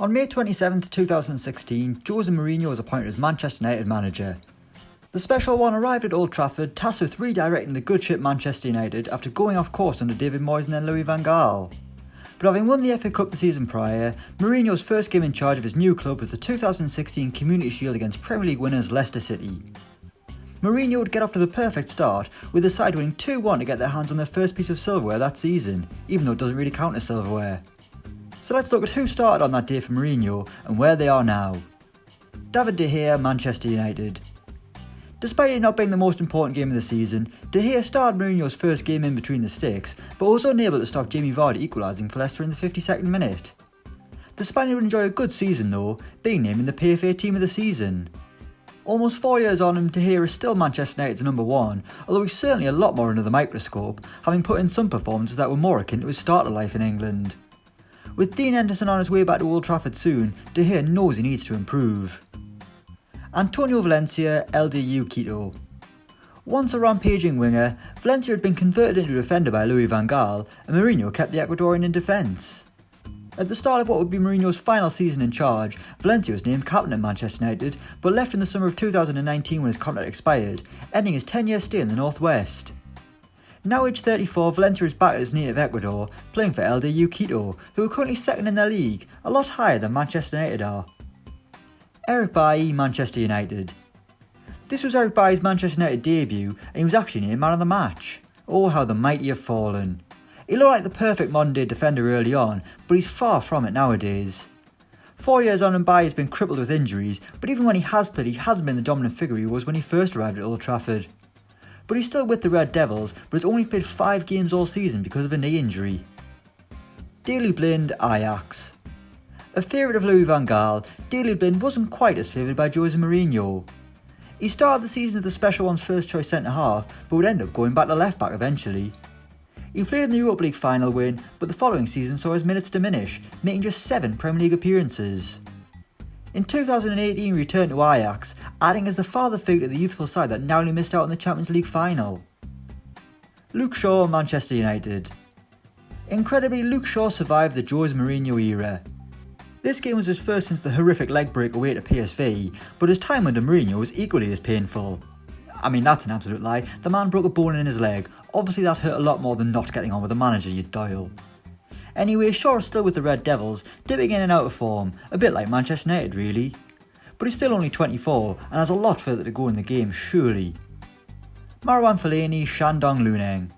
On May 27, 2016, Jose Mourinho was appointed as Manchester United manager. The special one arrived at Old Trafford, tasked with redirecting the good ship Manchester United after going off course under David Moyes and then Louis van Gaal. But having won the FA Cup the season prior, Mourinho's first game in charge of his new club was the 2016 Community Shield against Premier League winners Leicester City. Mourinho would get off to the perfect start, with the side winning 2-1 to get their hands on their first piece of silverware that season, even though it doesn't really count as silverware. So let's look at who started on that day for Mourinho and where they are now. David De Gea, Manchester United. Despite it not being the most important game of the season, De Gea started Mourinho's first game in between the sticks, but was unable to stop Jamie Vardy equalising for Leicester in the 52nd minute. The Spaniard would enjoy a good season though, being named in the PFA Team of the Season. Almost 4 years on him, De Gea is still Manchester United's number one, although he's certainly a lot more under the microscope, having put in some performances that were more akin to his starter life in England. With Dean Henderson on his way back to Old Trafford soon, De Gea knows he needs to improve. Antonio Valencia, LDU Quito. Once a rampaging winger, Valencia had been converted into a defender by Louis van Gaal, and Mourinho kept the Ecuadorian in defence. At the start of what would be Mourinho's final season in charge, Valencia was named captain at Manchester United, but left in the summer of 2019 when his contract expired, ending his 10-year stay in the Northwest. Now aged 34, Valencia is back at his native Ecuador, playing for LDU Quito, who are currently second in their league, a lot higher than Manchester United are. Eric Bailly, Manchester United. This was Eric Bailly's Manchester United debut, and he was actually named man of the match. Oh, how the mighty have fallen. He looked like the perfect modern day defender early on, but he's far from it nowadays. 4 years on and Bailly has been crippled with injuries, but even when he has played, he hasn't been the dominant figure he was when he first arrived at Old Trafford. But he's still with the Red Devils, but has only played 5 games all season because of a knee injury. Daley Blind, Ajax. A favourite of Louis van Gaal, Daley Blind wasn't quite as favoured by Jose Mourinho. He started the season as the Special One's first choice centre-half, but would end up going back to left-back eventually. He played in the Europa League final win, but the following season saw his minutes diminish, making just 7 Premier League appearances. In 2018 he returned to Ajax, adding as the father figure to the youthful side that narrowly missed out on the Champions League final. Luke Shaw, Manchester United. Incredibly, Luke Shaw survived the Jose Mourinho era. This game was his first since the horrific leg break away to PSV, but his time under Mourinho was equally as painful. I mean, that's an absolute lie. The man broke a bone in his leg. Obviously that hurt a lot more than not getting on with the manager, you dial. Anyway, Shaw is still with the Red Devils, dipping in and out of form, a bit like Manchester United really. But he's still only 24 and has a lot further to go in the game, surely. Marouane Fellaini, Shandong Luneng.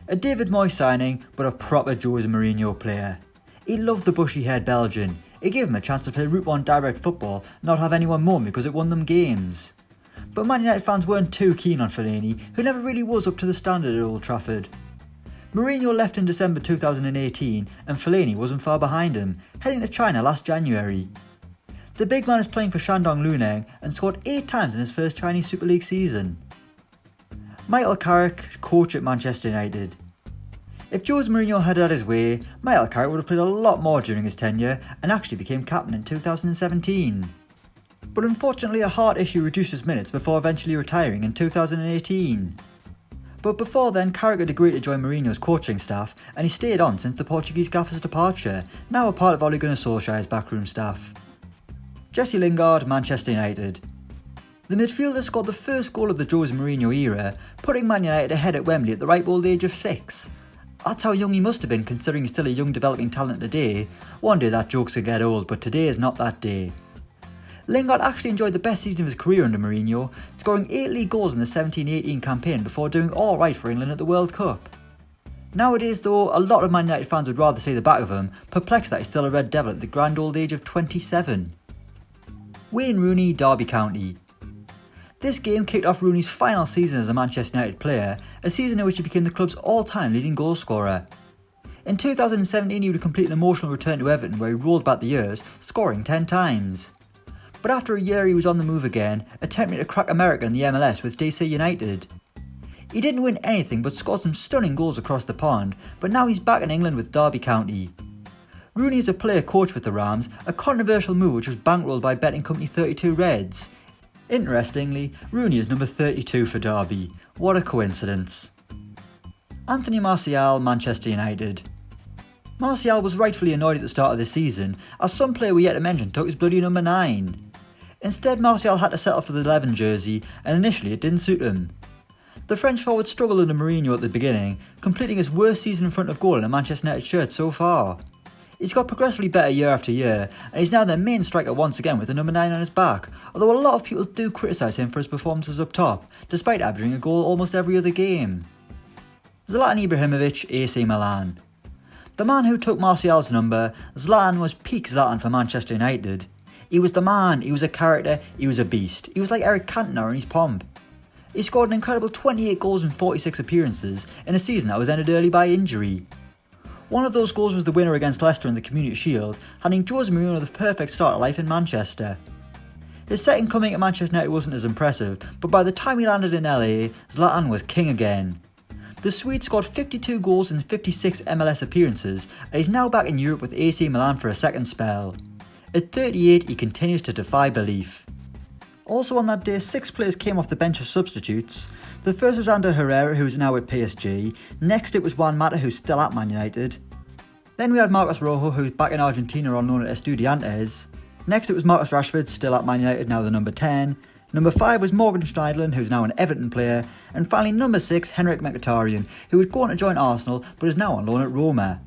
A David Moyes signing, but a proper Jose Mourinho player. He loved the bushy-haired Belgian. It gave him a chance to play Route 1 direct football and not have anyone moan because it won them games. But Man United fans weren't too keen on Fellaini, who never really was up to the standard at Old Trafford. Mourinho left in December 2018 and Fellaini wasn't far behind him, heading to China last January. The big man is playing for Shandong Luneng and scored 8 times in his first Chinese Super League season. Michael Carrick, coach at Manchester United. If Jose Mourinho had his way, Michael Carrick would have played a lot more during his tenure and actually became captain in 2017. But unfortunately a heart issue reduced his minutes before eventually retiring in 2018. But before then, Carrick had agreed to join Mourinho's coaching staff, and he stayed on since the Portuguese gaffer's departure, now a part of Ole Gunnar Solskjaer's backroom staff. Jesse Lingard, Manchester United. The midfielder scored the first goal of the Jose Mourinho era, putting Man United ahead at Wembley at the ripe old age of 6. That's how young he must have been considering he's still a young developing talent today. One day that joke's gonna get old, but today is not that day. Lingard actually enjoyed the best season of his career under Mourinho, scoring 8 league goals in the 17-18 campaign before doing alright for England at the World Cup. Nowadays though, a lot of Man United fans would rather see the back of him, perplexed that he's still a Red Devil at the grand old age of 27. Wayne Rooney, Derby County. This game kicked off Rooney's final season as a Manchester United player, a season in which he became the club's all-time leading goal scorer. In 2017 he would complete an emotional return to Everton where he rolled back the years, scoring 10 times. But after a year he was on the move again, attempting to crack America in the MLS with DC United. He didn't win anything but scored some stunning goals across the pond, but now he's back in England with Derby County. Rooney is a player coach with the Rams, a controversial move which was bankrolled by betting company 32 Reds. Interestingly, Rooney is number 32 for Derby. What a coincidence. Anthony Martial, Manchester United. Martial was rightfully annoyed at the start of the season, as some player we yet to mention took his bloody number 9. Instead, Martial had to settle for the 11 jersey, and initially it didn't suit him. The French forward struggled under Mourinho at the beginning, completing his worst season in front of goal in a Manchester United shirt so far. He's got progressively better year after year, and he's now their main striker once again with the number 9 on his back, although a lot of people do criticise him for his performances up top, despite averaging a goal almost every other game. Zlatan Ibrahimovic, AC Milan. The man who took Martial's number, Zlatan was peak Zlatan for Manchester United. He was the man, he was a character, he was a beast. He was like Eric Cantona in his pomp. He scored an incredible 28 goals in 46 appearances in a season that was ended early by injury. One of those goals was the winner against Leicester in the Community Shield, handing Jose Mourinho the perfect start to life in Manchester. His second coming at Manchester United wasn't as impressive, but by the time he landed in LA, Zlatan was king again. The Swede scored 52 goals in 56 MLS appearances, and he's now back in Europe with AC Milan for a second spell. At 38, he continues to defy belief. Also on that day, 6 players came off the bench as substitutes. The first was Ander Herrera, who is now at PSG. Next it was Juan Mata, who's still at Man United. Then we had Marcos Rojo, who's back in Argentina on loan at Estudiantes. Next it was Marcus Rashford, still at Man United, now the number 10. Number 5 was Morgan Schneiderlin, who's now an Everton player. And finally number 6, Henrik Mkhitaryan, who was going to join Arsenal but is now on loan at Roma.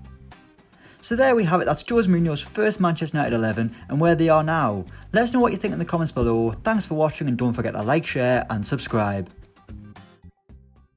So there we have it, that's Jose Mourinho's first Manchester United 11 and where they are now. Let us know what you think in the comments below. Thanks for watching and don't forget to like, share and subscribe.